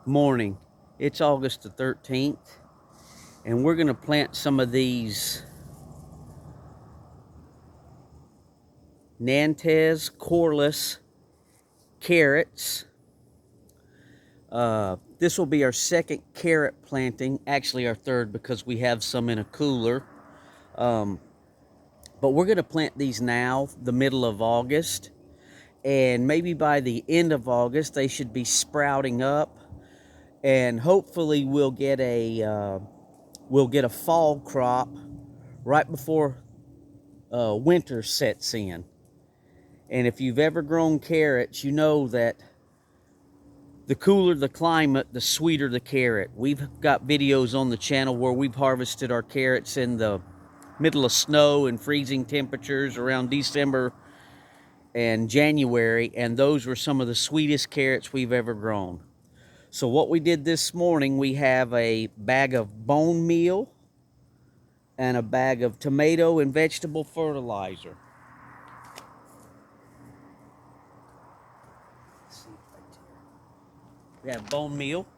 Morning. It's August the 13th, and we're going to plant some of these Nantes Corless carrots. This will be our second carrot planting, actually our third because we have some in a cooler. Um, but we're going to plant these now, the middle of August, and maybe by the end of August they should be sprouting up, and hopefully we'll get a fall crop right before winter sets in. And if you've ever grown carrots, you know that the cooler the climate, the sweeter the carrot. We've got videos on the channel where we've harvested our carrots in the middle of snow and freezing temperatures around December and January, and those were some of the sweetest carrots we've ever grown. So what we did this morning, we have a bag of bone meal and a bag of tomato and vegetable fertilizer. We have bone meal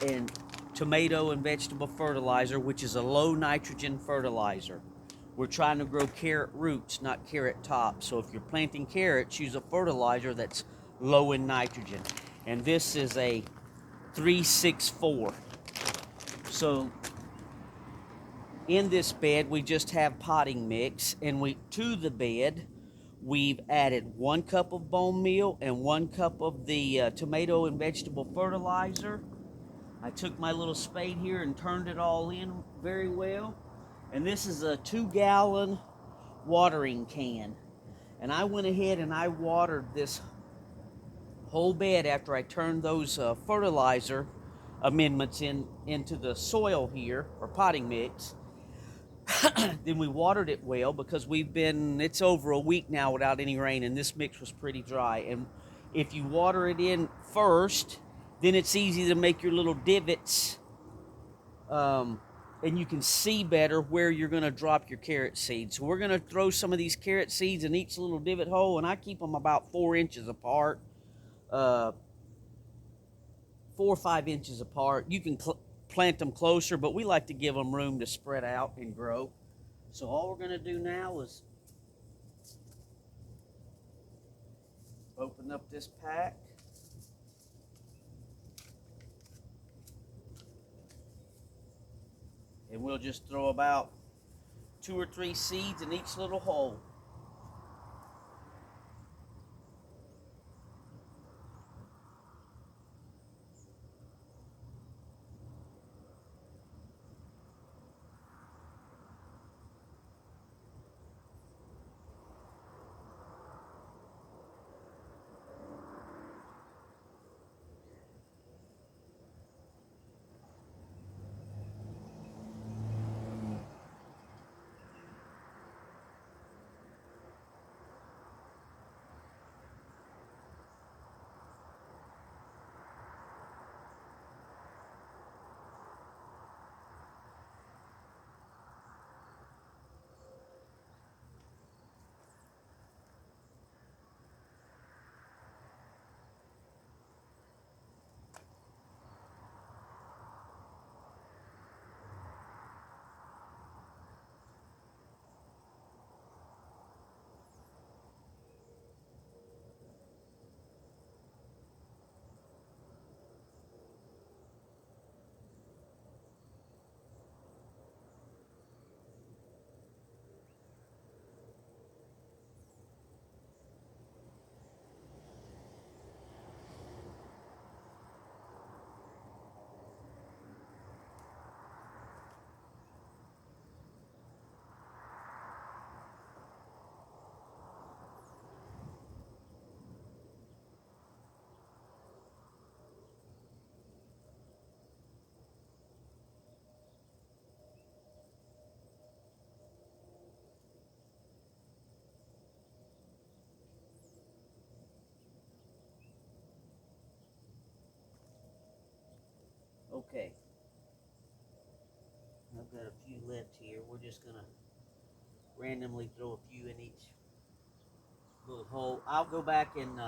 and tomato and vegetable fertilizer, which is a low nitrogen fertilizer. We're trying to grow carrot roots, not carrot tops. So if you're planting carrots, use a fertilizer that's low in nitrogen. And this is a 364. So in this bed, we just have potting mix, and to the bed, we've added 1 cup of bone meal and 1 cup of the tomato and vegetable fertilizer. I took my little spade here and turned it all in very well. And this is a 2-gallon watering can. And I went ahead and I watered this whole bed after I turned those fertilizer amendments into the soil here, or potting mix. Then we watered it well because it's over a week now without any rain, and this mix was pretty dry. And if you water it in first, then it's easy to make your little divots, and you can see better where you're going to drop your carrot seeds. So we're going to throw some of these carrot seeds in each little divot hole, and I keep them about 4 inches apart, 4 or 5 inches apart. You can plant them closer, but we like to give them room to spread out and grow. So all we're going to do now is open up this pack. And we'll just throw about 2 or 3 seeds in each little hole. Okay. I've got a few left here. We're just going to randomly throw a few in each little hole. I'll go back and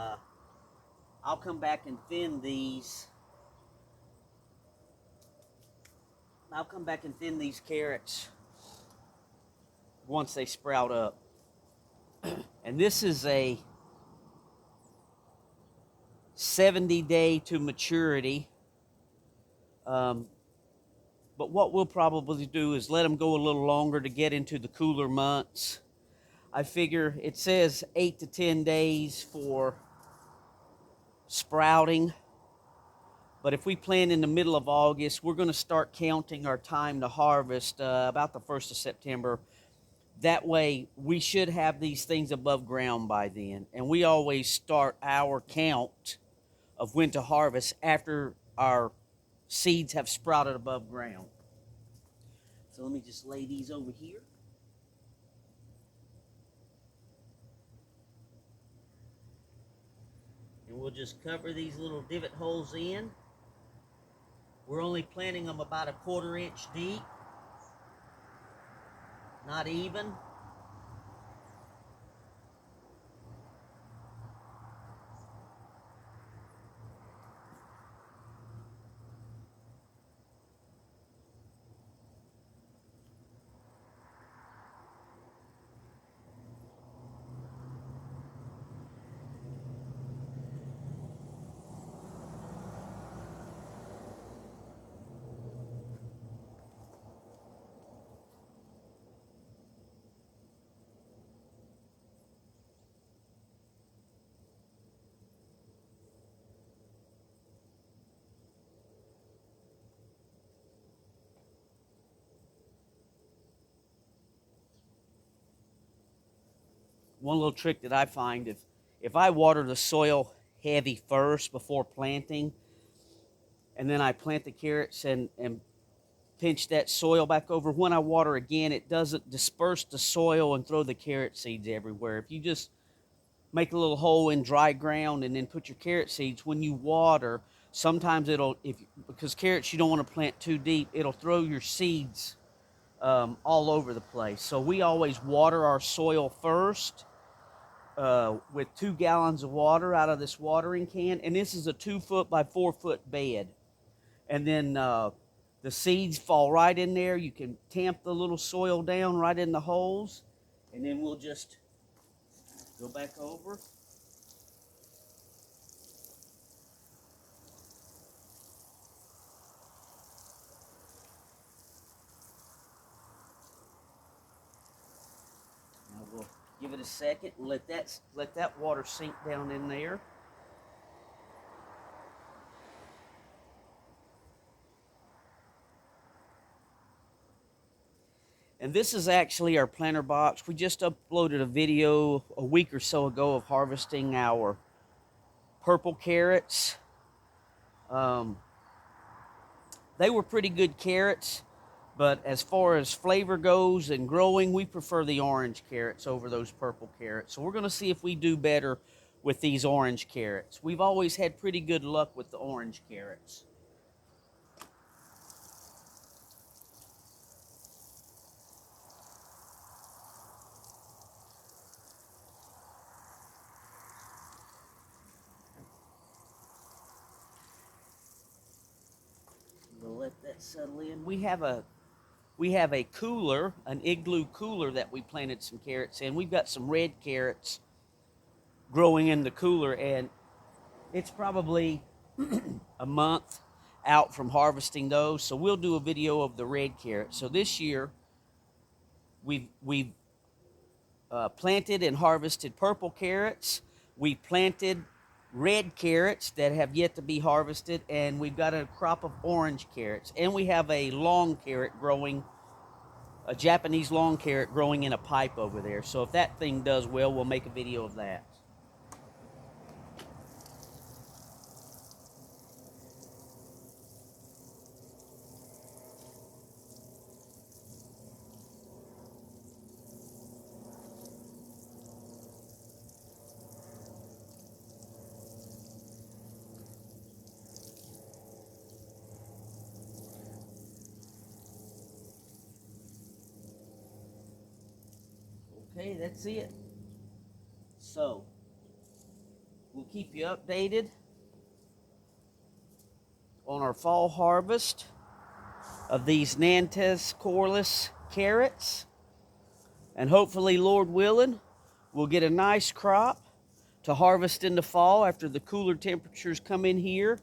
I'll come back and thin these. I'll come back and thin these carrots once they sprout up. And this is a 70-day to maturity. But what we'll probably do is let them go a little longer to get into the cooler months. I figure it says 8 to 10 days for sprouting. But if we plant in the middle of August, we're going to start counting our time to harvest about the 1st of September. That way, we should have these things above ground by then. And we always start our count of when to harvest after our seeds have sprouted above ground. So let me just lay these over here. And we'll just cover these little divot holes in. We're only planting them about 1/4 inch deep. Not even. One little trick that I find, if I water the soil heavy first before planting, and then I plant the carrots and pinch that soil back over, when I water again, it doesn't disperse the soil and throw the carrot seeds everywhere. If you just make a little hole in dry ground and then put your carrot seeds, when you water, sometimes because carrots you don't want to plant too deep, it'll throw your seeds all over the place. So we always water our soil first with 2 gallons of water out of this watering can, and this is a 2-foot by 4-foot bed. And then the seeds fall right in there. You can tamp the little soil down right in the holes, and then we'll just go back over. Now we'll give it a second and let that water sink down in there. And this is actually our planter box. We just uploaded a video a week or so ago of harvesting our purple carrots. They were pretty good carrots, but as far as flavor goes and growing, we prefer the orange carrots over those purple carrots. So we're going to see if we do better with these orange carrots. We've always had pretty good luck with the orange carrots. We'll let that settle in. We have a cooler, an igloo cooler that we planted some carrots in. We've got some red carrots growing in the cooler, and it's probably a month out from harvesting those. So we'll do a video of the red carrots. So this year we've planted and harvested purple carrots. We planted red carrots that have yet to be harvested, and we've got a crop of orange carrots, and we have a long carrot growing, a Japanese long carrot growing in a pipe over there. So if that thing does well, we'll make a video of that. Okay, that's it. So we'll keep you updated on our fall harvest of these Nantes Corless carrots. And hopefully, Lord willing, we'll get a nice crop to harvest in the fall after the cooler temperatures come in here.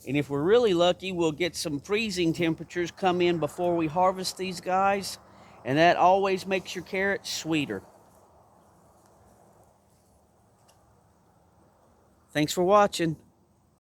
And if we're really lucky, we'll get some freezing temperatures come in before we harvest these guys. And that always makes your carrots sweeter. Thanks for watching.